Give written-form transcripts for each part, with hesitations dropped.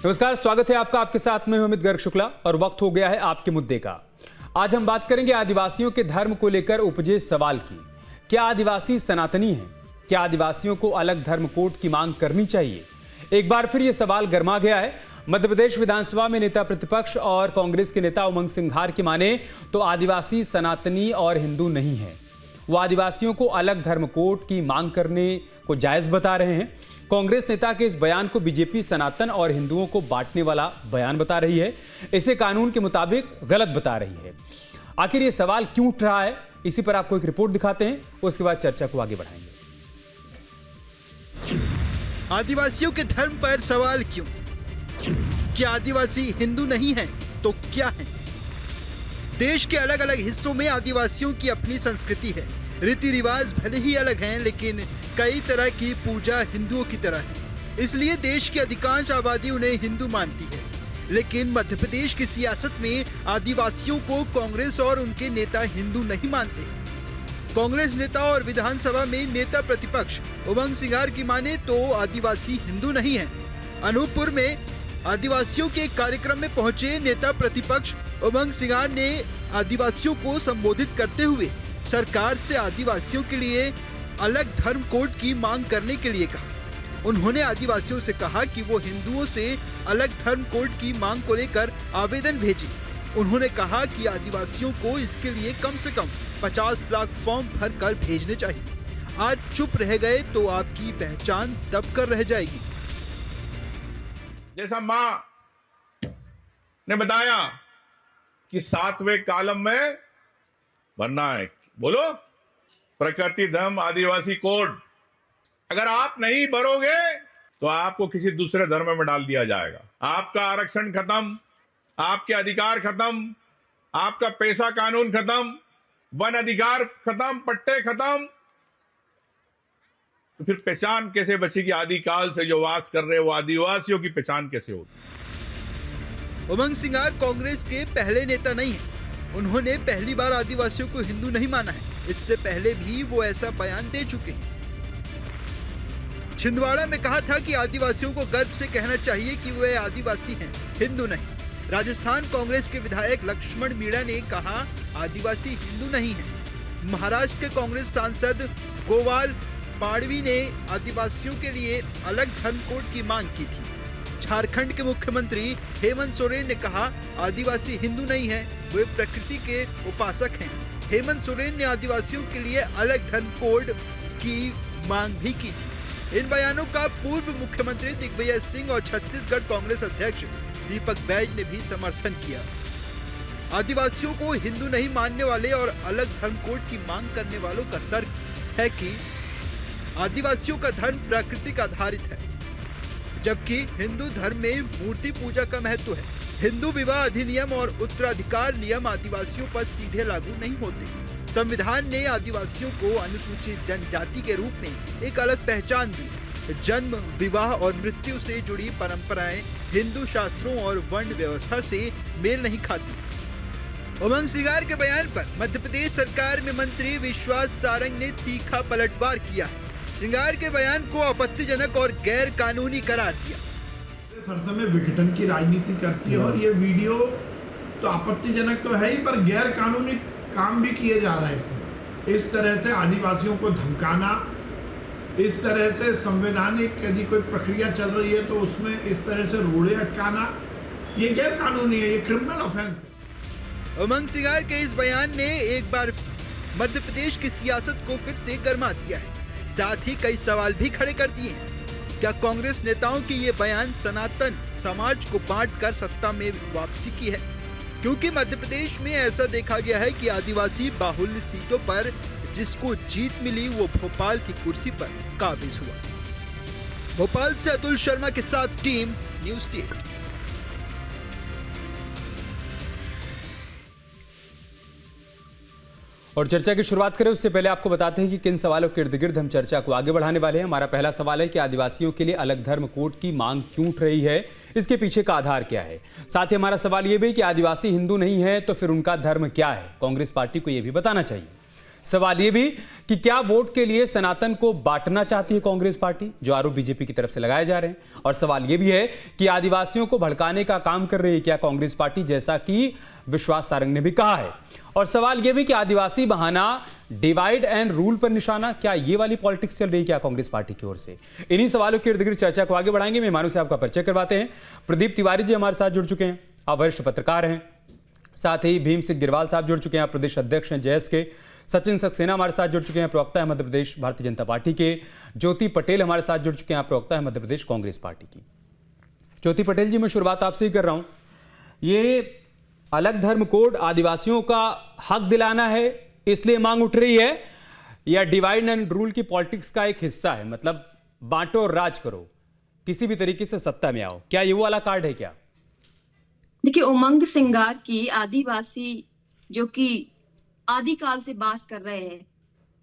नमस्कार, स्वागत है आपका। आपके साथ में अमित गर्ग शुक्ला और वक्त हो गया है आपके मुद्दे का। आज हम बात करेंगे आदिवासियों के धर्म को लेकर उपजे सवाल की। क्या आदिवासी सनातनी हैं? क्या आदिवासियों को अलग धर्म कोड की मांग करनी चाहिए? एक बार फिर यह सवाल गर्मा गया है। मध्य प्रदेश विधानसभा में नेता प्रतिपक्ष और कांग्रेस के नेता उमंग सिंघार की माने तो आदिवासी सनातनी और हिंदू नहीं है। वो आदिवासियों को अलग धर्म कोड की मांग करने को जायज बता रहे हैं। कांग्रेस नेता के इस बयान को बीजेपी सनातन और हिंदुओं को बांटने वाला बयान बता रही है, इसे कानून के मुताबिक गलत बता रही है। आखिर ये सवाल क्यों उठ रहा है, इसी पर आपको एक रिपोर्ट दिखाते हैं, उसके बाद चर्चा को आगे बढ़ाएंगे। आदिवासियों के धर्म पर सवाल क्यों? क्या आदिवासी हिंदू नहीं है तो क्या है? देश के अलग अलग हिस्सों में आदिवासियों की अपनी संस्कृति है। रीति रिवाज भले ही अलग हैं, लेकिन कई तरह की पूजा हिंदुओं की तरह है। इसलिए देश की अधिकांश आबादी उन्हें हिंदू मानती है। लेकिन मध्य प्रदेश की सियासत में आदिवासियों को कांग्रेस और उनके नेता हिंदू नहीं मानते। कांग्रेस नेता और विधानसभा में नेता प्रतिपक्ष उमंग सिंघार की माने तो आदिवासी हिंदू नहीं है। अनूपपुर में आदिवासियों के एक कार्यक्रम में पहुंचे नेता प्रतिपक्ष उमंग सिंघार ने आदिवासियों को संबोधित करते हुए सरकार से आदिवासियों के लिए अलग धर्म कोड की मांग करने के लिए कहा। उन्होंने आदिवासियों से कहा कि वो हिंदुओं से अलग धर्म कोड की मांग को लेकर आवेदन भेजें। उन्होंने कहा कि आदिवासियों को इसके लिए कम से कम 50 लाख फॉर्म भरकर भेजने चाहिए। आज चुप रह गए तो आपकी पहचान दबकर रह जाएगी। जैसा मां ने बताया कि 7वें कॉलम में भरना है, बोलो प्रकृति धर्म आदिवासी कोड। अगर आप नहीं भरोगे तो आपको किसी दूसरे धर्म में डाल दिया जाएगा। आपका आरक्षण खत्म, आपके अधिकार खत्म, आपका पैसा कानून खत्म, वन अधिकार खत्म, पट्टे खत्म। तो फिर पहचान कैसे बचेगी? आदिकाल से जो वास कर रहे वो आदिवासियों की पहचान कैसे होगी? उमंग सिंघार कांग्रेस के पहले नेता नहीं है। उन्होंने पहली बार आदिवासियों को हिंदू नहीं माना है। इससे पहले भी वो ऐसा बयान दे चुके हैं। छिंदवाड़ा में कहा था कि आदिवासियों को गर्व से कहना चाहिए कि वे आदिवासी हैं, हिंदू नहीं। राजस्थान कांग्रेस के विधायक लक्ष्मण मीणा ने कहा आदिवासी हिंदू नहीं है। महाराष्ट्र के कांग्रेस सांसद गोवाल पाड़वी ने आदिवासियों के लिए अलग धर्म कोड की मांग की थी। झारखंड के मुख्यमंत्री हेमंत सोरेन ने कहा आदिवासी हिंदू नहीं है, वे प्रकृति के उपासक हैं। हेमंत सोरेन ने आदिवासियों के लिए अलग धर्म कोड की मांग भी की थी। इन बयानों का पूर्व मुख्यमंत्री दिग्विजय सिंह और छत्तीसगढ़ कांग्रेस अध्यक्ष दीपक बैज ने भी समर्थन किया। आदिवासियों को हिंदू नहीं मानने वाले और अलग धर्म कोड की मांग करने वालों का तर्क है कि आदिवासियों का धर्म प्राकृतिक आधारित है, जबकि हिंदू धर्म में मूर्ति पूजा का महत्व है। हिंदू विवाह अधिनियम और उत्तराधिकार नियम आदिवासियों पर सीधे लागू नहीं होते। संविधान ने आदिवासियों को अनुसूचित जनजाति के रूप में एक अलग पहचान दी। जन्म, विवाह और मृत्यु से जुड़ी परंपराएं हिंदू शास्त्रों और वर्ण व्यवस्था से मेल नहीं खाती। उमंग सिंघार के बयान पर मध्य प्रदेश सरकार में मंत्री विश्वास सारंग ने तीखा पलटवार किया है। सिंघार के बयान को आपत्तिजनक और गैर कानूनी करार दिया। हर समय विघटन की राजनीति करती है और ये वीडियो तो आपत्तिजनक तो है ही, पर गैर कानूनी काम भी किए जा रहा है इसमें। इस तरह से आदिवासियों को धमकाना, इस तरह से संवैधानिक यदि कोई प्रक्रिया चल रही है तो उसमें इस तरह से रोड़े अटकाना, ये गैर कानूनी है, ये क्रिमिनल ऑफेंस है। उमंग सिंघार के इस बयान ने एक बार मध्य प्रदेश की सियासत को फिर से गरमा दिया है। साथ ही कई सवाल भी खड़े कर दिए हैं। क्या कांग्रेस नेताओं की ये बयान सनातन समाज को बांटकर सत्ता में वापसी की है? क्योंकि मध्य प्रदेश में ऐसा देखा गया है कि आदिवासी बाहुल्य सीटों पर जिसको जीत मिली वो भोपाल की कुर्सी पर काबिज हुआ। भोपाल से अतुल शर्मा के साथ टीम न्यूज़ 8। और चर्चा की शुरुआत करें उससे पहले आपको बताते हैं कि किन सवालों के इर्द गिर्द हम चर्चा को आगे बढ़ाने वाले हैं। हमारा पहला सवाल है कि आदिवासियों के लिए अलग धर्म कोड की मांग क्यों उठ रही है, इसके पीछे का आधार क्या है। साथ ही हमारा सवाल यह भी कि आदिवासी हिंदू नहीं है तो फिर उनका धर्म क्या है, कांग्रेस पार्टी को यह भी बताना चाहिए। सवाल ये भी कि क्या वोट के लिए सनातन को बांटना चाहती है कांग्रेस पार्टी, जो आरोप बीजेपी की तरफ से लगाए जा रहे हैं। और सवाल ये भी है कि आदिवासियों को भड़काने का काम कर रही है क्या कांग्रेस पार्टी, जैसा कि विश्वास सारंग ने भी कहा है। और सवाल यह भी कि आदिवासी बहाना, डिवाइड एंड रूल पर निशाना, क्या ये वाली पॉलिटिक्स चल रही है क्या कांग्रेस पार्टी की ओर से। इन्हीं सवालों के इर्द गिर्द चर्चा को आगे बढ़ाएंगे। मेहमानों से आपका परिचय करवाते हैं। प्रदीप तिवारी जी हमारे साथ जुड़ चुके हैं, आप वरिष्ठ पत्रकार हैं। साथ ही भीम सिंह गिरवाल साहब जुड़ चुके हैं, आप प्रदेश अध्यक्ष हैं जेएस के। सचिन सक्सेना हमारे साथ जुड़ चुके हैं, प्रवक्ता है मध्य प्रदेश भारतीय जनता पार्टी के। ज्योति पटेल हमारे साथ जुड़ चुके हैं, आप प्रवक्ता है मध्य प्रदेश कांग्रेस पार्टी की। ज्योति पटेल जी, मैं शुरुआत आपसे ही कर रहा हूं। ये अलग धर्म कोड आदिवासियों का हक दिलाना है इसलिए मांग उठ रही है, या डिवाइड एंड रूल की पॉलिटिक्स का एक हिस्सा है, मतलब बांटो और राज करो, किसी भी तरीके से सत्ता में आओ, क्या ये वो वाला कार्ड है क्या? देखिए, उमंग सिंगार की आदिवासी जो कि आदिकाल से बास कर रहे हैं,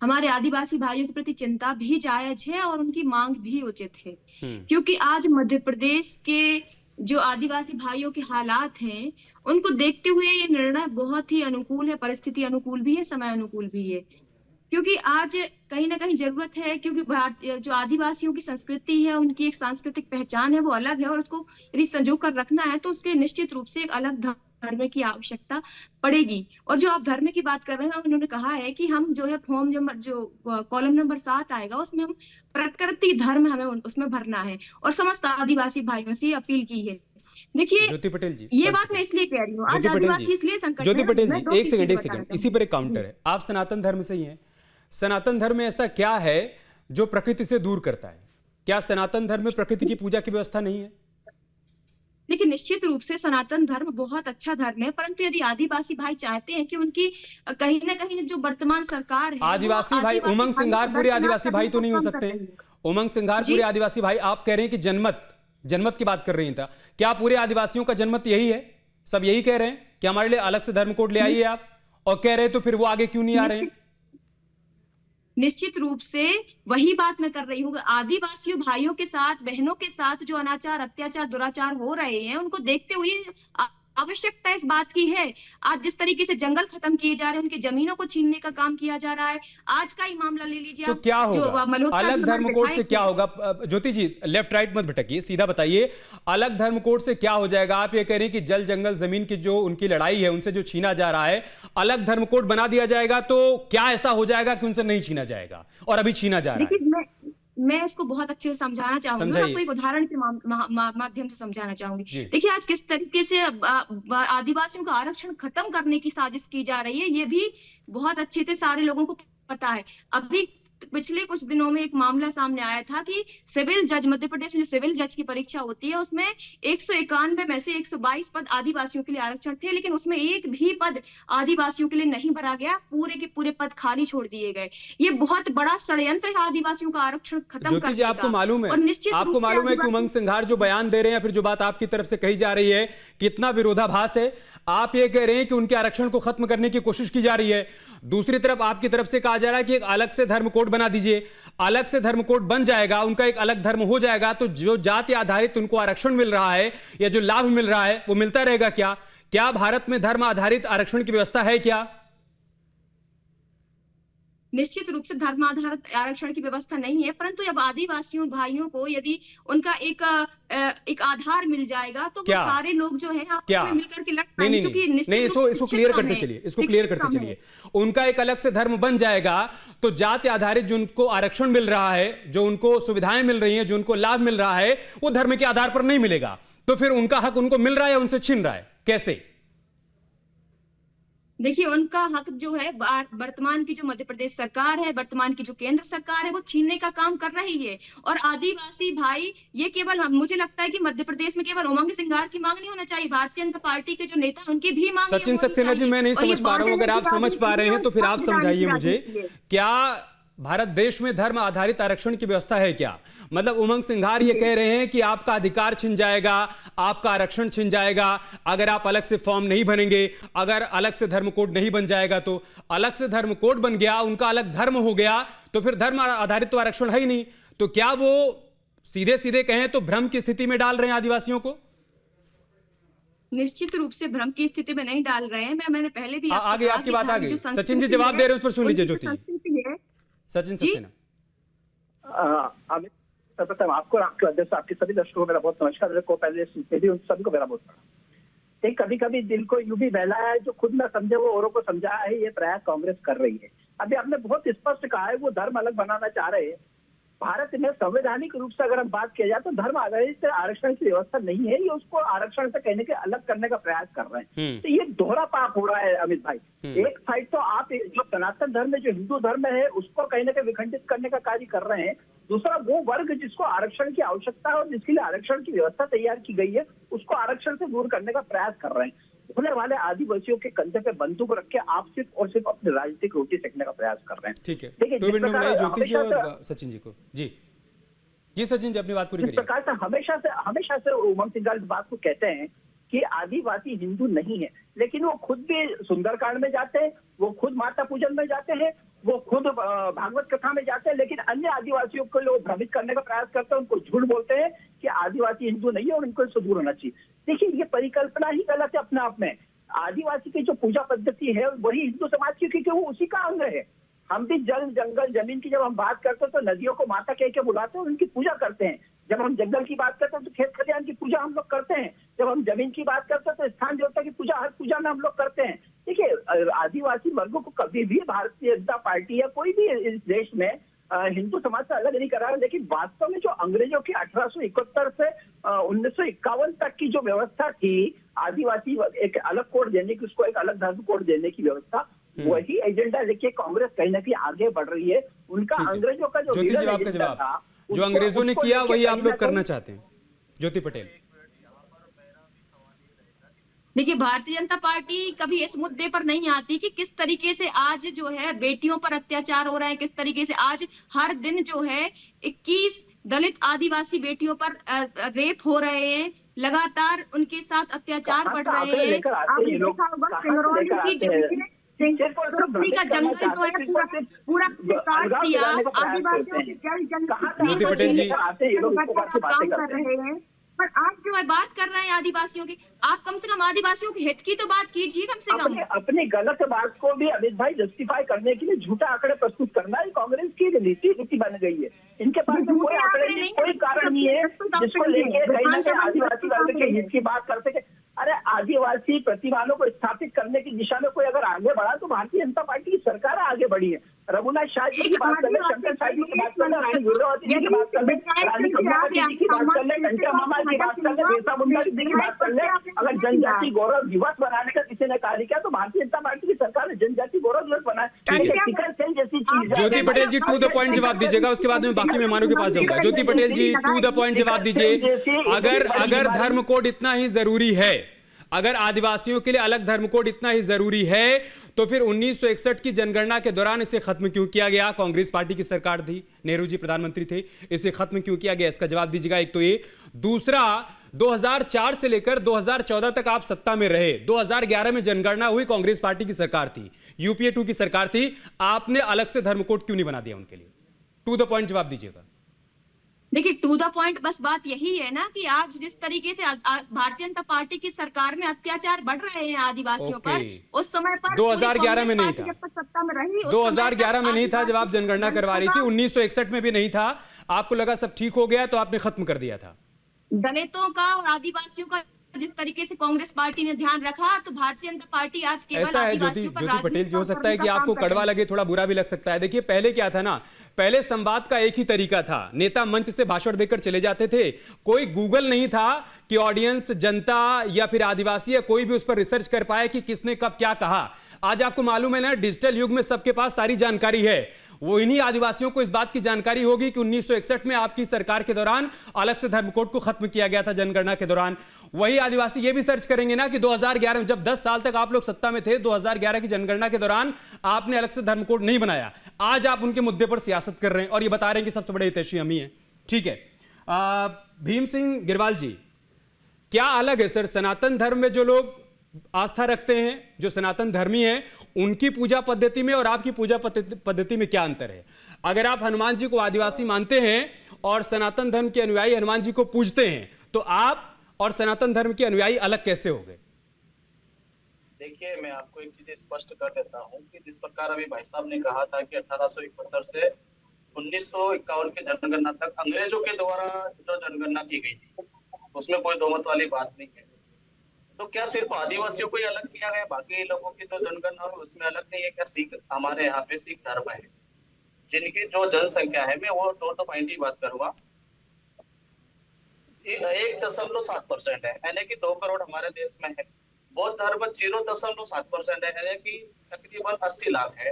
हमारे आदिवासी भाइयों के प्रति चिंता भी जायज है और उनकी मांग भी उचित है। क्योंकि आज मध्य प्रदेश के जो आदिवासी भाइयों के हालात हैं, उनको देखते हुए ये निर्णय बहुत ही अनुकूल है, परिस्थिति अनुकूल भी है, समय अनुकूल भी है। क्योंकि आज कहीं ना कहीं जरूरत है, क्योंकि जो आदिवासियों की संस्कृति है, उनकी एक सांस्कृतिक पहचान है, वो अलग है और उसको यदि संजो कर रखना है तो उसके निश्चित रूप से एक अलग धर्म की आवश्यकता पड़ेगी। और जो आप धर्म की बात कर रहे हैं, उन्होंने कहा है कि हम जो है फॉर्म जो कॉलम नंबर 7 आएगा, उसमें हम प्रकृति धर्म हमें उसमें भरना है और समस्त आदिवासी भाइयों से अपील की है। देखिए ज्योति पटेल जी, ये बात मैं इसलिए कह रही हूँ, आज आदिवासी इसलिए संकट ज्योति में। पटेल मैं जी, दो एक चीज़ सेकंड बताना इसी पर एक काउंटर है। आप सनातन धर्म से ही हैं, सनातन धर्म में ऐसा क्या है जो प्रकृति से दूर करता है? क्या सनातन धर्म में प्रकृति की पूजा की व्यवस्था नहीं है? देखिए, निश्चित रूप से सनातन धर्म बहुत अच्छा धर्म है, परंतु यदि आदिवासी भाई चाहते हैं कि उनकी कहीं ना कहीं जो वर्तमान सरकार है, आदिवासी भाई, उमंग सिंगार पूरे आदिवासी भाई तो नहीं हो सकते। उमंग सिंगार पूरे आदिवासी भाई, आप कह रहे हैं कि जनमत की बात कर रही था, क्या पूरे आदिवासियों का जनमत यही है? सब यही कह रहे हैं कि हमारे लिए अलग से धर्म कोड ले आइए आप, और कह रहे हैं तो फिर वो आगे क्यों नहीं आ रहे हैं? निश्चित रूप से वही बात मैं कर रही हूँ। आदिवासी भाइयों के साथ, बहनों के साथ जो अनाचार, अत्याचार, दुराचार हो रहे हैं, उनको देखते हुए आवश्यकता इस बात की है। आज जिस तरीके से जंगल खत्म किए जा रहे हैं, उनकी जमीनों को छीनने का काम किया जा रहा है। आज का ही मामला ले लीजिए, तो क्या होगा अलग धर्म कोड से? क्या होगा ज्योति जी, लेफ्ट राइट मत भटकिए, सीधा बताइए, अलग धर्म कोड से क्या हो जाएगा? आप ये कह रहे हैं कि जल जंगल जमीन की जो उनकी लड़ाई है, उनसे जो छीना जा रहा है, अलग धर्म कोड बना दिया जाएगा तो क्या ऐसा हो जाएगा कि उनसे नहीं छीना जाएगा और अभी छीना जा रहा है? मैं इसको बहुत अच्छे से समझाना चाहूंगी, आपको एक उदाहरण के माध्यम से समझाना चाहूंगी। देखिए, आज किस तरीके से आदिवासियों का आरक्षण खत्म करने की साजिश की जा रही है, ये भी बहुत अच्छे से सारे लोगों को पता है। अभी पिछले कुछ दिनों में एक मामला सामने आया था कि सिविल जज, मध्य प्रदेश में जो सिविल जज की परीक्षा होती है, उसमें 191 में से 122 पद आदिवासियों के लिए आरक्षण थे, लेकिन उसमें एक भी पद आदिवासियों के लिए नहीं भरा गया, पूरे के पूरे पद खाली छोड़ दिए गए। ये बहुत बड़ा षड्यंत्र है आदिवासियों का आरक्षण खत्म करने का। आपको मालूम है, आपको मालूम है कि उमंग सिंघार जो बयान दे रहे हैं, फिर जो बात आपकी तरफ से कही जा रही है, कितना विरोधाभास है। आप ये कह रहे हैं कि उनके आरक्षण को खत्म करने की कोशिश की जा रही है, दूसरी तरफ आपकी तरफ से कहा जा रहा है कि एक अलग से धर्म कोड बना दीजिए। अलग से धर्म कोड बन जाएगा, उनका एक अलग धर्म हो जाएगा, तो जो जाति आधारित उनको आरक्षण मिल रहा है या जो लाभ मिल रहा है वो मिलता रहेगा क्या? क्या भारत में धर्म आधारित आरक्षण की व्यवस्था है क्या? निश्चित रूप से धर्म आधारित आरक्षण की व्यवस्था नहीं है, परंतु अब आदिवासियों भाइयों को यदि उनका एक आधार मिल जाएगा तो वो सारे लोग जो है आपस में मिलकर के लड़ पाएंगे। इसको क्लियर करते चलिए, उनका एक अलग से धर्म बन जाएगा तो जाति आधारित जो उनको आरक्षण मिल रहा है, जो उनको सुविधाएं मिल रही हैं, जो उनको लाभ मिल रहा है, वो धर्म के आधार पर नहीं मिलेगा। तो फिर उनका हक उनको मिल रहा है या उनसे छीन रहा है, कैसे? देखिए, उनका हक जो है वर्तमान की जो मध्य प्रदेश सरकार है, वर्तमान की जो केंद्र सरकार है, वो छीनने का काम कर रही है। और आदिवासी भाई, ये केवल मुझे लगता है कि मध्य प्रदेश में केवल उमंग सिंघार की मांग नहीं होना चाहिए, भारतीय जनता पार्टी के जो नेता, उनकी भी मांग। सचिन सक्सेना जी, मैं नहीं समझ पा रहा हूं, अगर आप समझ पा रहे हैं तो फिर आप समझाइए मुझे, क्या भारत देश में धर्म आधारित आरक्षण की व्यवस्था है क्या? मतलब उमंग सिंघार ये कह रहे हैं कि आपका अधिकार छिन जाएगा, आपका आरक्षण छिन जाएगा अगर आप अलग से फॉर्म नहीं भरेंगे, अगर अलग से धर्म कोड नहीं बन जाएगा। तो अलग से धर्म कोड बन गया, उनका अलग धर्म हो गया, तो फिर धर्म आधारित तो आरक्षण है ही नहीं। तो क्या वो, सीधे सीधे कहें तो, भ्रम की स्थिति में डाल रहे हैं आदिवासियों को? निश्चित रूप से भ्रम की स्थिति में नहीं डाल रहे हैं। मैंने पहले भी आपसे आगे कहा आपकी कि बात आ धर्म गई। जो सचिन जी संस्कृति जवाब है, दे रहे हैं, उस पर सुन लीजिए उनकी ज्योति जी। संस्कृति है। सचिन जी? सक्सेना। अमित, सर्वप्रथम आपको और आपके अध्यक्ष, आपके सभी दर्शकों को मेरा बहुत नमस्कार। को पहले भी उन सभी को मेरा बहुत एक कभी कभी दिल को यूं भी बहलाया है, जो खुद ना समझे वो औरों को समझाया है, ये प्रयास कांग्रेस कर रही है। अभी आपने बहुत स्पष्ट कहा है वो धर्म अलग बनाना चाह रहे हैं। भारत में संवैधानिक रूप से अगर हम बात किया जाए तो धर्म आधारित आरक्षण की व्यवस्था नहीं है, ये उसको आरक्षण से कहने के अलग करने का प्रयास कर रहे हैं। तो ये दोहरा पाप हो रहा है अमित भाई। एक साइड तो आप जो सनातन धर्म है, जो हिंदू धर्म है, उसको कहीं ना कहीं विखंडित करने का कार्य कर रहे हैं। दूसरा वो वर्ग जिसको आरक्षण की आवश्यकता है और जिसके लिए आरक्षण की व्यवस्था तैयार की गई है, उसको आरक्षण से दूर करने का प्रयास कर रहे हैं। होने वाले आदिवासियों के कंधे पे बंदूक रख के आप सिर्फ और सिर्फ अपनी राजनीतिक रोटी सेकने का प्रयास कर रहे हैं। ठीक है, देखिए, तो जिस विंडो प्रकार बनाइए ज्योति जी हमेशा और सचिन जी को। जी सचिन जी अपनी बात पूरी इस करिए। प्रकार से हमेशा से उमंग सिंह इस बात को कहते हैं कि आदिवासी हिंदू नहीं है, लेकिन वो खुद भी सुंदरकांड में जाते हैं, वो खुद माता पूजन में जाते हैं, वो खुद भागवत कथा में जाते हैं, लेकिन अन्य आदिवासियों को लोग भ्रमित करने का प्रयास करते हैं, उनको झूठ बोलते हैं कि आदिवासी हिंदू नहीं है और इनको इससे दूर होना चाहिए। देखिए, ये परिकल्पना ही गलत है अपने आप में। आदिवासी की जो पूजा पद्धति है वही हिंदू समाज की, क्योंकि वो उसी का अंग है। हम भी जल, जंगल, जमीन की जब हम बात करते हैं तो नदियों को माता कह के बुलाते हैं और उनकी पूजा करते हैं। जब हम जंगल की बात करते हैं तो खेत खलिहान की पूजा हम लोग करते हैं। जब हम जमीन की बात करते हैं तो स्थान देवता की पूजा हर पूजा में हम लोग करते हैं। देखिए, आदिवासी वर्गों को कभी भी भारतीय जनता पार्टी या कोई भी इस देश में हिंदू समाज से अलग नहीं करा है, लेकिन वास्तव में जो अंग्रेजों की 1871 से 1951 तक की जो व्यवस्था थी, आदिवासी एक अलग कोड देने की, उसको एक अलग धर्म कोड देने की व्यवस्था, वही एजेंडा लेके कांग्रेस कहीं ना कहीं आगे बढ़ रही है। उनका अंग्रेजों का जो ज्योति जी आपका एजेंडा था, जवाब, जो अंग्रेजों ने किया वही आप लोग करना चाहते हैं। ज्योति पटेल। देखिए, भारतीय जनता पार्टी कभी इस मुद्दे पर नहीं आती कि किस तरीके से आज जो है बेटियों पर अत्याचार हो रहा है, किस तरीके से आज हर दिन जो है 21 दलित आदिवासी बेटियों पर रेप हो रहे हैं, लगातार उनके साथ अत्याचार बढ़ रहे हैं। आपने देखा होगा सिंगरौली की जमीन का जंगल जो है पूरा काट दिया, आदिवासियों के जंगल को छीनने का काम कर रहे हैं। पर आप जो है बात कर रहे हैं आदिवासियों की, आप कम से कम आदिवासियों के हित की तो बात कीजिए कम से कम। अपनी गलत बात को भी अमित भाई जस्टिफाई करने के लिए झूठा आंकड़े प्रस्तुत करना ही कांग्रेस की नीति बन गई है। इनके पास कोई आंकड़े नहीं, कोई कारण नहीं है जिसको लेके कहीं ना कहीं आदिवासी वर्ग के हित की बात कर सके। अरे, आदिवासी प्रतिभाओं को स्थापित करने की दिशा में कोई अगर आगे बढ़ा तो भारतीय जनता पार्टी की सरकार आगे बढ़ी है। रघुनाथ शाह जी की बात कर ले, शंकर शाह जी की बात कर ले, रानी दुर्गावती जी की बात कर ले, रानी कमलावती जी की बात कर ले, कंचा मामा की बात कर ले, बिरसा मुंडा जी की बात कर ले। अगर जनजाति गौरव दिवस बनाने का किसी ने कार्य किया तो भारतीय जनता पार्टी की सरकार ने जनजाति गौरव दिवस बनाया। जैसी चीज। ज्योति पटेल जी टू द पॉइंट जवाब दीजिएगा, उसके बाद में बाकी मेहमानों के पास जाऊंगा। ज्योति पटेल जी टू द पॉइंट जवाब दीजिए। अगर धर्म कोड इतना ही जरूरी है, अगर आदिवासियों के लिए अलग धर्म कोड इतना ही जरूरी है, तो फिर 1961 की जनगणना के दौरान इसे खत्म क्यों किया गया? कांग्रेस पार्टी की सरकार थी, नेहरू जी प्रधानमंत्री थे, इसे खत्म क्यों किया गया? इसका जवाब दीजिएगा। एक तो ये, दूसरा 2004 से लेकर 2014 तक आप सत्ता में रहे, 2011 में जनगणना हुई, कांग्रेस पार्टी की सरकार थी, यूपीए 2 की सरकार थी, आपने अलग से धर्म कोड क्यों नहीं बना दिया उनके लिए? टू द पॉइंट जवाब दीजिएगा। देखिए, टू द पॉइंट बस बात यही है ना कि आज जिस तरीके से भारतीय जनता पार्टी की सरकार में अत्याचार बढ़ रहे हैं आदिवासियों पर, उस समय पर 2011 में नहीं था, जब तक सत्ता में रही 2011 में नहीं था जब आप जनगणना करवा रही थी, 1961 में भी नहीं था। आपको लगा सब ठीक हो गया तो आपने खत्म कर दिया था। दलितों का और आदिवासियों का जिस तरीके से कांग्रेस पार्टी ने ध्यान रखा, तो भारतीय जनता पार्टी आज केवल ऐसा है ज्योति पटेल जी, हो सकता है कि आपको कड़वा लगे, थोड़ा बुरा भी लग सकता है। देखिए, पहले क्या था ना, पहले संवाद का एक ही तरीका था, नेता मंच से भाषण देकर चले जाते थे, कोई गूगल नहीं था कि ऑडियंस, जनता या फिर आदिवासी या कोई भी उस पर रिसर्च कर पाए कि किसने कब क्या कहा। आज आपको मालूम है ना, डिजिटल युग में सबके पास सारी जानकारी है। वो इन्हीं आदिवासियों को इस बात की जानकारी होगी कि 1961 में आपकी सरकार के दौरान अलग से धर्म कोड को खत्म किया गया था जनगणना के दौरान। वही आदिवासी ये भी सर्च करेंगे ना कि 2011 में, जब 10 साल तक आप लोग सत्ता में थे, 2011 की जनगणना के दौरान आपने अलग से धर्म कोड नहीं बनाया। आज आप उनके मुद्दे पर सियासत कर रहे हैं और ये बता रहे हैं कि सबसे बड़े हितैषी हम ही हैं। ठीक है, भीम सिंह गिरवाल जी, क्या अलग है सर सनातन धर्म में जो लोग आस्था रखते हैं, जो सनातन धर्मी हैं, उनकी पूजा पद्धति में और आपकी पूजा पद्धति में क्या अंतर है? अगर आप हनुमान जी को आदिवासी मानते हैं और सनातन धर्म के अनुयायी हनुमान जी को पूजते हैं, तो आप और सनातन धर्म के अनुयायी अलग कैसे हो गए? देखिए, मैं आपको एक चीज स्पष्ट कर देता हूँ कि जिस प्रकार अभी भाई साहब ने कहा था कि 1871 से 1951 के जनगणना तक अंग्रेजों के द्वारा जो जनगणना की गई थी, उसमें कोई दोमत वाली बात नहीं है। तो क्या सिर्फ आदिवासियों को ही अलग किया गया, बाकी लोगों की जो जनगणना है उसमें अलग नहीं है क्या? सिख, हमारे यहाँ पे सिख धर्म है जिनकी जो जनसंख्या है, मैं वो दो पॉइंट की बात करूंगा, 1.7% है, यानी कि 2 करोड़ हमारे देश में है। बौद्ध धर्म 0.7% है, यानी कि तकरीबन 80 लाख है।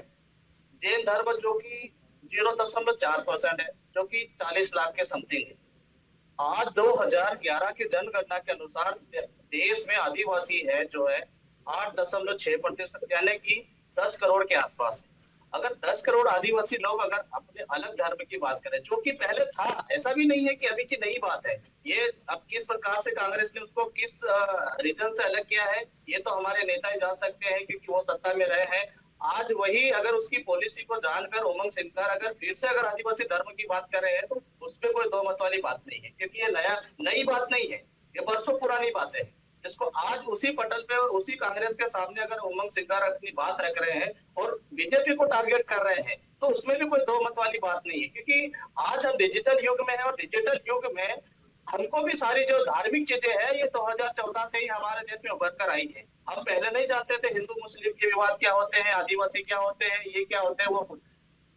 जैन धर्म जो कि 0.4% है, जो कि 40 लाख के समथिंग है। आज 2011 की जनगणना के अनुसार देश में आदिवासी है जो है 8.6%, यानी कि 10 करोड़ के आसपास। अगर 10 करोड़ आदिवासी लोग अगर अपने अलग धर्म की बात करें, जो कि पहले था, ऐसा भी नहीं है कि अभी की नई बात है, ये अब किस प्रकार से कांग्रेस ने उसको किस रीजन से अलग किया है, ये तो हमारे नेता ही जान सकते हैं, क्योंकि वो सत्ता में रहे हैं। आज वही अगर उसकी पॉलिसी को जानकर उमंग सिंघार अगर फिर से अगर आदिवासी धर्म की बात कर रहे हैं, तो उसमें कोई दो मत वाली बात नहीं है, क्योंकि ये नई बात नहीं है, ये बरसों पुरानी बात है, जिसको आज उसी पटल पे और उसी कांग्रेस के सामने अगर उमंग सिंघार अपनी बात रख रहे हैं और बीजेपी को टारगेट कर रहे हैं, तो उसमें भी कोई दो मत वाली बात नहीं है। क्योंकि आज हम डिजिटल युग में है और डिजिटल युग में हमको भी सारी जो धार्मिक चीजें हैं, ये 2014 से ही हमारे देश में उभर कर आई है। हम पहले नहीं जानते थे हिंदू मुस्लिम के विवाद क्या होते हैं, आदिवासी क्या होते हैं, ये क्या होते हैं, वो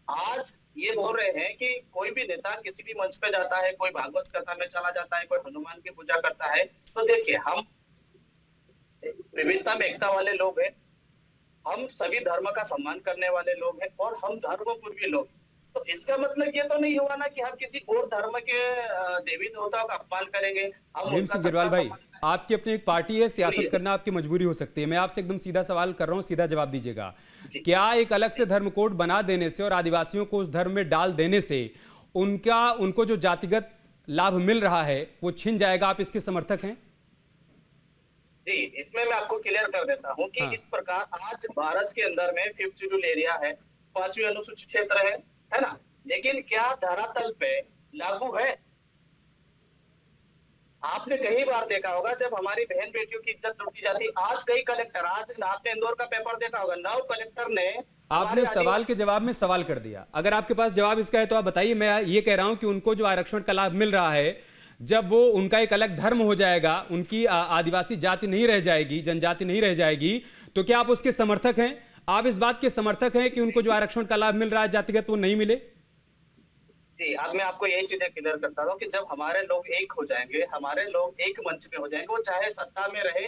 आज ये बोल रहे हैं कि कोई भी नेता किसी भी मंच पे जाता है, कोई भागवत कथा में चला जाता है, कोई हनुमान की पूजा करता है, तो देखिए हम विविधता में एकता वाले लोग हैं, हम सभी धर्म का सम्मान करने वाले लोग हैं और हम धर्मपूर्वी लोग। तो इसका मतलब ये तो नहीं हुआ ना कि हम किसी और धर्म के देवी देवताओं का अपमान करेंगे। भीम सिंह गिरवाल भाई, आपकी अपनी एक पार्टी है, सियासत करना आपकी मजबूरी हो सकती है। मैं आपसे एकदम सीधा सवाल कर रहा हूँ, सीधा जवाब दीजिएगा। क्या एक अलग से धर्म कोड बना देने से और आदिवासियों को उस धर्म में डाल देने से उनको जो जातिगत लाभ मिल रहा है वो छिन जाएगा? आप इसके समर्थक हैं? जी, इसमें मैं आपको क्लियर कर देता हूँ कि इस प्रकार आज भारत के अंदर में 5th शेड्यूल एरिया है, 5वीं अनुसूचित क्षेत्र है ना, लेकिन क्या धरातल पे लागू है? आपने कई बार देखा होगा जब हमारी बहन बेटियों की इज्जत लूटी जाती। आज कई कलेक्टर, आज आपने इंदौर का पेपर देखा होगा, 9 कलेक्टर ने, आपने सवाल के जवाब में सवाल कर दिया। अगर आपके पास जवाब इसका है तो आप बताइए। मैं ये कह रहा हूं कि उनको जो आरक्षण का लाभ मिल रहा है, जब वो उनका एक अलग धर्म हो जाएगा, उनकी आदिवासी जाति नहीं रह जाएगी, जनजाति नहीं रह जाएगी, तो क्या आप उसके समर्थक हैं? आप इस बात के समर्थक हैं कि उनको जो आरक्षण का लाभ मिल रहा है जातिगत, वो नहीं मिले? जी, अब मैं आपको यही चीजें क्लियर करता हूँ कि जब हमारे लोग एक हो जाएंगे, हमारे लोग एक मंच पे हो जाएंगे, वो चाहे सत्ता में रहे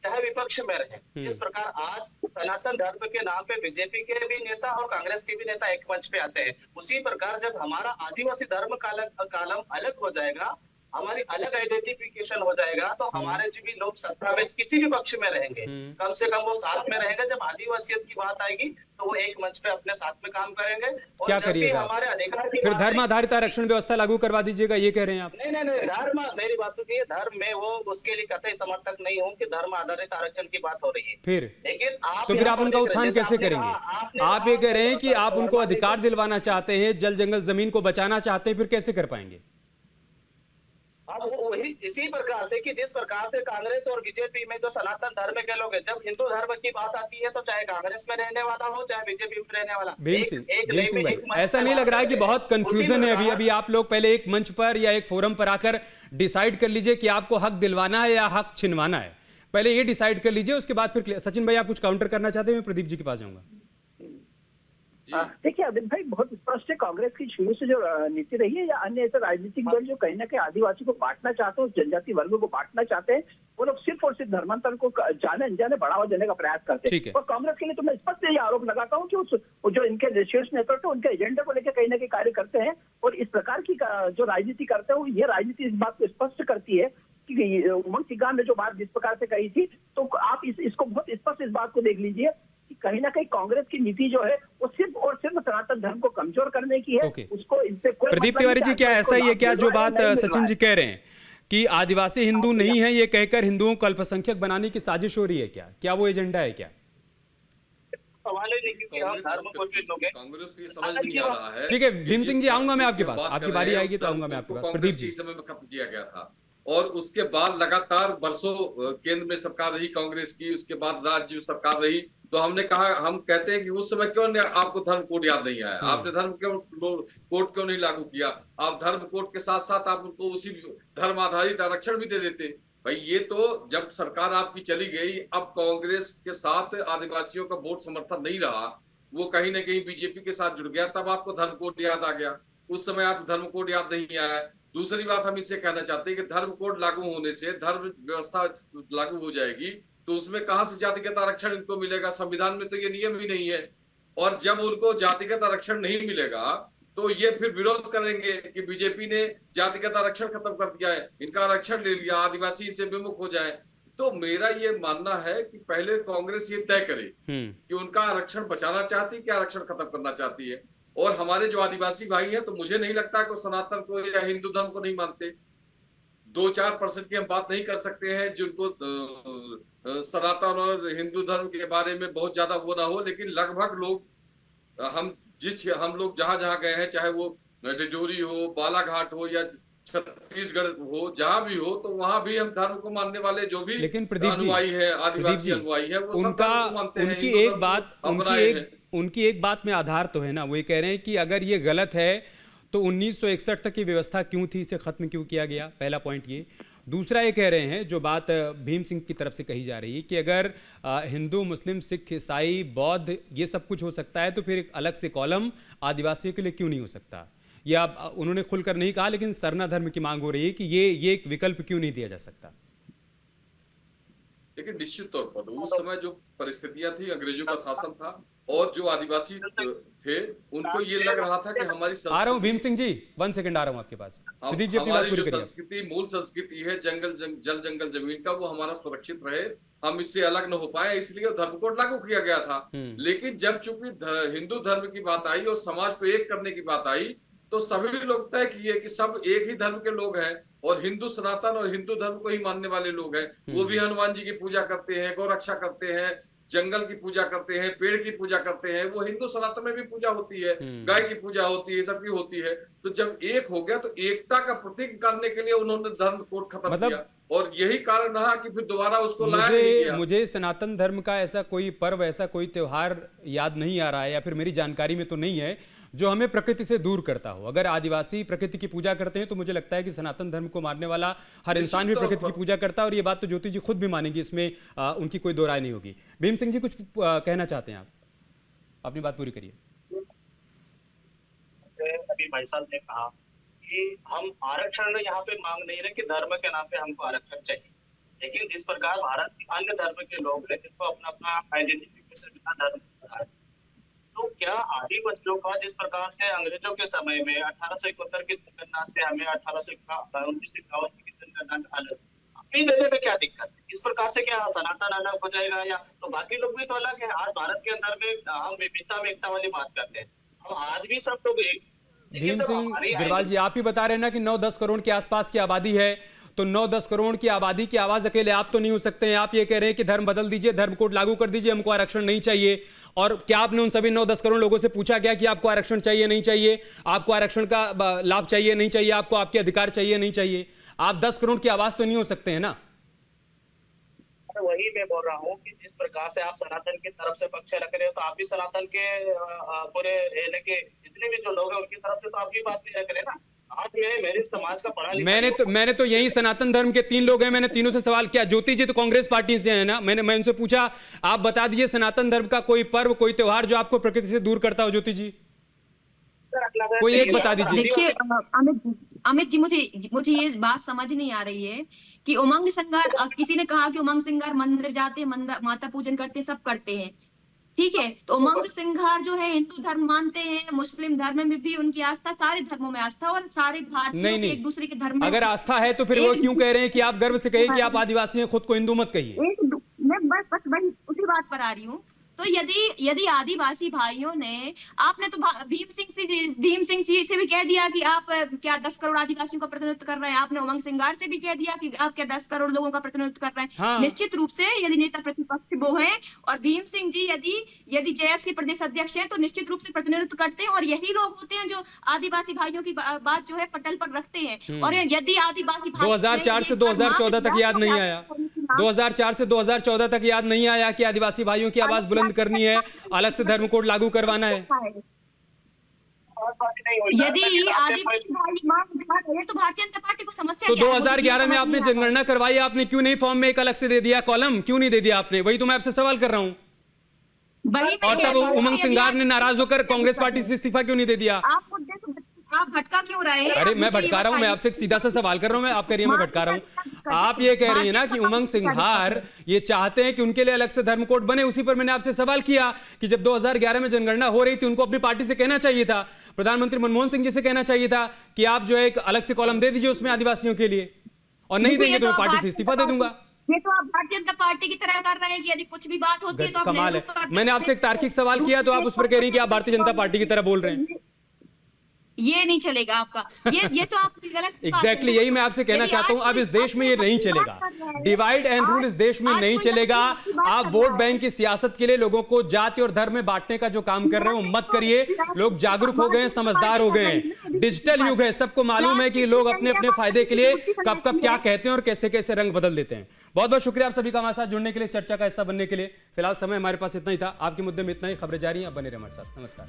चाहे विपक्ष में रहे। जिस प्रकार आज सनातन धर्म के नाम पे बीजेपी के भी नेता और कांग्रेस के भी नेता एक मंच पे आते हैं, उसी प्रकार जब हमारा आदिवासी धर्म कालम अलग हो जाएगा, हमारी अलग आइडेंटिफिकेशन हो जाएगा, तो हमारे जो भी लोग सत्ता में किसी भी पक्ष में रहेंगे, कम से कम वो साथ में रहेंगे। जब आदिवासियत की बात आएगी तो वो एक मंच पे अपने साथ में काम करेंगे। और क्या करिएगा? हमारे अधिकार फिर धर्म आधारित आरक्षण व्यवस्था लागू करवा दीजिएगा, ये कह रहे हैं आप? नहीं, धर्म, मेरी बात सुनिए, धर्म में वो उसके लिए कतई समर्थक नहीं हूँ कि धर्म आधारित आरक्षण की बात हो रही है। फिर लेकिन आप, तो फिर आप उनका उत्थान कैसे करेंगे? आप ये कह रहे हैं कि आप उनको अधिकार दिलवाना चाहते हैं, जल जंगल जमीन को बचाना चाहते हैं, फिर कैसे कर पाएंगे? अब वही इसी प्रकार से कि जिस प्रकार से कांग्रेस और बीजेपी में जो सनातन धर्म के लोग हैं, जब हिंदू धर्म की बात आती है तो चाहे कांग्रेस में रहने वाला हो चाहे बीजेपी में रहने वाला, भीम सिंह भाई, ऐसा नहीं लग रहा है कि बहुत कंफ्यूजन है? अभी आप लोग पहले एक मंच पर या एक फोरम पर आकर डिसाइड कर लीजिए कि आपको हक दिलवाना है या हक छिनवाना है। पहले ये डिसाइड कर लीजिए, उसके बाद फिर सचिन भाई आप कुछ काउंटर करना चाहते हैं? मैं प्रदीप जी के पास जाऊंगा। देखिए अमित भाई, बहुत स्पष्ट है, कांग्रेस की शुरू से जो नीति रही है या अन्य ऐसे राजनीतिक दल जो कहीं ना कहीं आदिवासी को बांटना चाहते हैं, जनजाति वर्गों को बांटना चाहते हैं, वो लोग सिर्फ और सिर्फ धर्मांतरण को जाने अनजाने बढ़ावा देने का प्रयास करते हैं। और कांग्रेस के लिए तो मैं स्पष्ट ये आरोप लगाता हूँ कि जो इनके शीर्ष नेतृत्व उनके एजेंडे को लेकर कहीं ना कहीं कार्य करते हैं और इस प्रकार की जो राजनीति करते हैं, ये राजनीति इस बात को स्पष्ट करती है कि उमंग सिंघार ने जो बात जिस प्रकार से कही थी, तो आप इसको बहुत स्पष्ट इस बात को देख लीजिए कि कहीं ना कहीं कांग्रेस की नीति जो है वो सिर्फ और सिर्फ सनातन धर्म को कमजोर करने की है। उसको इनसे कोई प्रदीप तिवारी जी, क्या ऐसा ही है क्या जो बात सचिन जी कह रहे हैं कि आदिवासी हिंदू नहीं है, ये कहकर हिंदुओं को अल्पसंख्यक बनाने की साजिश हो रही है? क्या वो एजेंडा है क्या? सवाल ही नहीं, क्योंकि हम धर्म को भी लोग हैं। कांग्रेस को ये समझ नहीं आ रहा है। ठीक है भीम सिंह जी, आऊंगा मैं आपके पास, आपकी बारी आएगी तो आऊंगा मैं आपके पास। प्रदीप जी, समय में खत्म किया गया था और उसके बाद लगातार बरसों केंद्र में सरकार रही कांग्रेस की, उसके बाद राज्य में सरकार रही, तो हमने कहा, हम कहते हैं कि उस समय क्यों आपको धर्म कोड याद नहीं आया, आपने धर्म कोड क्यों नहीं लागू किया, आप धर्म कोड के साथ साथ आप उनको उसी धर्म आधारित आरक्षण भी दे देते। भाई ये तो जब सरकार आपकी चली गई, अब कांग्रेस के साथ आदिवासियों का वोट समर्थन नहीं रहा, वो कहीं ना कहीं बीजेपी के साथ जुड़ गया, तब आपको धर्म कोड याद आ गया। उस समय आप धर्म कोड याद नहीं आया। दूसरी बात हम इससे कहना चाहते हैं कि धर्म कोड लागू होने से धर्म व्यवस्था लागू हो जाएगी, तो उसमें कहां से जातिगत आरक्षण इनको मिलेगा? संविधान में तो ये नियम ही नहीं है। और जब उनको जातिगत आरक्षण नहीं मिलेगा तो ये फिर विरोध करेंगे कि बीजेपी ने जातिगत आरक्षण खत्म कर दिया है, इनका आरक्षण ले लिया, आदिवासी इनसे विमुख हो जाए। तो मेरा ये मानना है कि पहले कांग्रेस ये तय करे कि उनका आरक्षण बचाना चाहती है कि आरक्षण खत्म करना चाहती है। और हमारे जो आदिवासी भाई हैं, तो मुझे नहीं लगता कि सनातन को या हिंदू धर्म को नहीं मानते। 2-4% की हम बात नहीं कर सकते हैं जिनको सनातन और हिंदू धर्म के बारे में बहुत ज्यादा वो ना हो, लेकिन लगभग लोग हम लोग जहां गए हैं, चाहे वो डिडोरी हो, बालाघाट हो या छत्तीसगढ़ हो, जहां भी हो, तो वहां भी हम धर्म को मानने वाले जो भी अनुयायी है, आदिवासी अनुयायी है, वो सब धर्म को मानते हैं। उनकी एक बात में आधार तो है ना, वो ये कह रहे हैं कि अगर ये गलत है तो 1961 तक की व्यवस्था क्यों थी, इसे खत्म क्यों किया गया? पहला पॉइंट ये। दूसरा ये कह रहे हैं, जो बात भीम सिंह की तरफ से कही जा रही है कि अगर हिंदू, मुस्लिम, सिख, ईसाई, बौद्ध ये सब कुछ हो सकता है, तो फिर एक अलग से कॉलम आदिवासियों के लिए क्यों नहीं हो सकता? या उन्होंने खुलकर नहीं कहा, लेकिन सरना धर्म की मांग हो रही है कि ये एक विकल्प क्यों नहीं दिया जा सकता? लेकिन निश्चित तौर पर उस समय जो परिस्थितियां थी, अंग्रेजों का शासन था, और जो आदिवासी थे उनको ये लग रहा था कि हमारी आ रहा हूं भीम सिंह जी, 1 सेकंड आ रहा हूं आपके पास। हमारी जो संस्कृति, मूल संस्कृति है जल जंगल जमीन का, वो हमारा सुरक्षित रहे, हम इससे अलग न हो पाए, इसलिए धर्म कोड लागू किया गया था। लेकिन जब चूंकि हिंदू धर्म की बात आई और समाज को एक करने की बात आई, तो सभी लोग तय किए कि सब एक ही धर्म के लोग हैं, और हिंदू सनातन और हिंदू धर्म को ही मानने वाले लोग हैं। वो भी हनुमान जी की पूजा करते हैं, गौ रक्षा करते हैं, जंगल की पूजा करते हैं, पेड़ की पूजा करते हैं। वो हिंदू सनातन में भी पूजा होती है, गाय की पूजा होती है, सबकी होती है। तो जब एक हो गया, तो एकता का प्रतीक करने के लिए उन्होंने धर्म कोड खत्म किया, और यही कारण रहा कि फिर दोबारा उसको लाया नहीं गया। मुझे सनातन धर्म का ऐसा कोई पर्व, ऐसा कोई त्योहार याद नहीं आ रहा है, या फिर मेरी जानकारी में तो नहीं है, जो हमें प्रकृति से दूर करता हो। अगर आदिवासी प्रकृति की पूजा करते हैं, तो मुझे लगता है कि सनातन धर्म को मानने वाला हर इंसान भी प्रकृति की पूजा करता है, और ये बात तो ज्योति जी खुद भी मानेंगी, इसमें उनकी कोई दो राय नहीं होगी। भीम सिंह जी, कुछ कहना चाहते हैं आप? अपनी बात पूरी करिए। अभी भाई साहब ने कहा कि हम आरक्षण यहाँ पे मांग नहीं रहे कि धर्म के नाम पे हमको आरक्षण चाहिए, लेकिन जिस प्रकार भारत के अन्य धर्म के लोग हैं, जिनको अपना अपना आइडेंटिफिकेशन धर्म है, तो क्या आदिवासियों का जिस प्रकार से अंग्रेजों के समय में 1871 की जनगणना से हमें 1951 की जनगणना अपनी देने में क्या दिक्कत है? इस प्रकार से क्या सनातन अलग हो जाएगा? या तो बाकी लोग भी तो अलग है। आज भारत के अंदर में हम विविधता में एकता वाली बात करते हैं, हम आज भी सब लोग एक। भीम सिंह गिरवाल जी, आप ही बता रहे हैं ना कि 9-10 करोड़ के आसपास की आबादी है, तो 9-10 करोड़ की आबादी की आवाज अकेले आप तो नहीं हो सकते हैं। आप ये कह रहे हैं कि धर्म बदल दीजिए, धर्म कोड लागू कर दीजिए, हमको आरक्षण नहीं चाहिए। और क्या आपने उन सभी 9-10 करोड़ लोगों से पूछा क्या कि आपको आरक्षण चाहिए नहीं चाहिए, आपको आरक्षण का लाभ चाहिए नहीं चाहिए, आपको आपके अधिकार चाहिए नहीं चाहिए? आप 10 करोड़ की आवाज तो नहीं हो सकते हैं ना। वही मैं बोल रहा हूँ कि जिस प्रकार से आप सनातन की तरफ से पक्ष रख रहे हो, तो आप भी सनातन के पूरे जितने भी जो लोग हैं उनकी तरफ से तो आप भी बात नहीं रख रहे ना। आज मेरे समाज का पढ़ा लिखा मैंने तो यही सनातन धर्म के 3 लोग हैं, मैंने तीनों से सवाल किया। ज्योति जी तो कांग्रेस पार्टी से है ना, मैं उनसे पूछा, आप बता दीजिए सनातन धर्म का कोई पर्व, कोई त्योहार जो आपको प्रकृति से दूर करता हो। ज्योति जी कोई एक बता दीजिए। देखिए अमित जी, मुझे ये बात समझ नहीं आ रही है कि उमंग सिंगार, किसी ने कहा कि उमंग सिंगार मंदिर जाते हैं, माता पूजन करते, सब करते हैं, ठीक है। तो उमंग सिंगार जो है हिंदू धर्म मानते हैं, मुस्लिम धर्म में भी उनकी आस्था, सारे धर्मों में आस्था, और सारे भारतीयों के एक दूसरे के धर्म में। अगर आस्था है तो फिर वो क्यों कह रहे हैं कि आप गर्व से कहिए कि आप आदिवासी हैं, खुद को हिंदू मत कहिए? मैं बस वही उसी बात पर आ रही हूँ तो यदि आदिवासी भाइयों ने, आपने तो भीम सिंह जी से भी कह दिया कि आप क्या 10 करोड़ आदिवासियों का प्रतिनिधित्व कर रहे हैं, आपने उमंग सिंगार से भी कह दिया कि आप क्या 10 करोड़ लोगों का प्रतिनिधित्व कर रहे हैं। हाँ। निश्चित रूप से यदि नेता प्रतिपक्ष वो हैं और भीम सिंह जी यदि JS के प्रदेश अध्यक्ष हैं तो निश्चित रूप से प्रतिनिधित्व करते हैं, और यही लोग होते हैं जो आदिवासी भाइयों की बात जो है पटल पर रखते हैं। और यदि आदिवासी 2004 से 2014 तक याद नहीं आया, 2004 से 2014 तक याद नहीं आया कि आदिवासी भाइयों की आवाज बुलंद करनी है, अलग से धर्म कोड लागू करवाना है। यदि आदिवासी भाई मांग उठा रहे हैं तो भारतीय जनता पार्टी को समस्या तो क्या है? 2011 में आपने जनगणना करवाई, आपने क्यों नहीं फॉर्म में एक अलग से दे दिया कॉलम, क्यों नहीं दे दिया आपने? वही तो मैं आपसे सवाल कर रहा हूँ। और तब उमंग सिंगार ने नाराज होकर कांग्रेस पार्टी से इस्तीफा क्यों नहीं दे दिया? आप भटका क्यों रहे हैं? अरे मैं भटका रहा हूं, मैं आपसे एक सीधा सा सवाल कर रहा हूं, मैं आप कह रही हैं मैं भटका रहा हूं। आप ये कह रही हैं ना कि उमंग सिंघार ये चाहते हैं कि उनके लिए अलग से धर्म कोड बने। उसी पर मैंने आपसे सवाल किया कि जब 2011 में जनगणना हो रही थी उनको अपनी पार्टी से कहना चाहिए था, प्रधानमंत्री मनमोहन सिंह जी से कहना चाहिए था कि आप जो है एक अलग से कॉलम दे दीजिए उसमें आदिवासियों के लिए, और नहीं देंगे तो मैं पार्टी से इस्तीफा दे दूंगा। ये तो आप भारतीय जनता पार्टी की तरह कर रहे हैं कि यदि कुछ भी बात होती है तो आप कमाल है। मैंने आपसे एक तार्किक सवाल किया तो आप उस पर कह रही हैं कि आप भारतीय जनता पार्टी की तरह बोल रहे हैं। ये नहीं चलेगा आपका, ये तो आप गलत एग्जैक्टली यही मैं आपसे कहना चाहता हूं। अब इस देश में ये नहीं चलेगा, डिवाइड एंड रूल इस देश में नहीं चलेगा। आप वोट बैंक की सियासत के लिए लोगों को जाति और धर्म में बांटने का जो काम कर रहे हो मत करिए। लोग जागरूक हो गए, समझदार हो गए हैं, डिजिटल युग है, सबको मालूम है कि लोग अपने अपने फायदे के लिए कब कब क्या कहते हैं और कैसे कैसे रंग बदल देते हैं। बहुत बहुत शुक्रिया आप सभी का हमारे साथ जुड़ने के लिए, चर्चा का हिस्सा बनने के लिए। फिलहाल समय हमारे पास इतना ही था, आपके मुद्दे में इतना ही। खबरें जारी हैं, बने रहिए हमारे साथ। नमस्कार।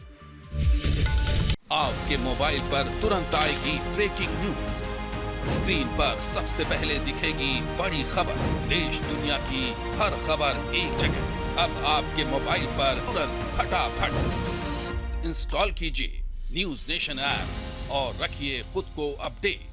आपके मोबाइल पर तुरंत आएगी ब्रेकिंग न्यूज, स्क्रीन पर सबसे पहले दिखेगी बड़ी खबर, देश दुनिया की हर खबर एक जगह। अब आपके मोबाइल पर तुरंत फटाफट इंस्टॉल कीजिए न्यूज नेशन ऐप और रखिए खुद को अपडेट।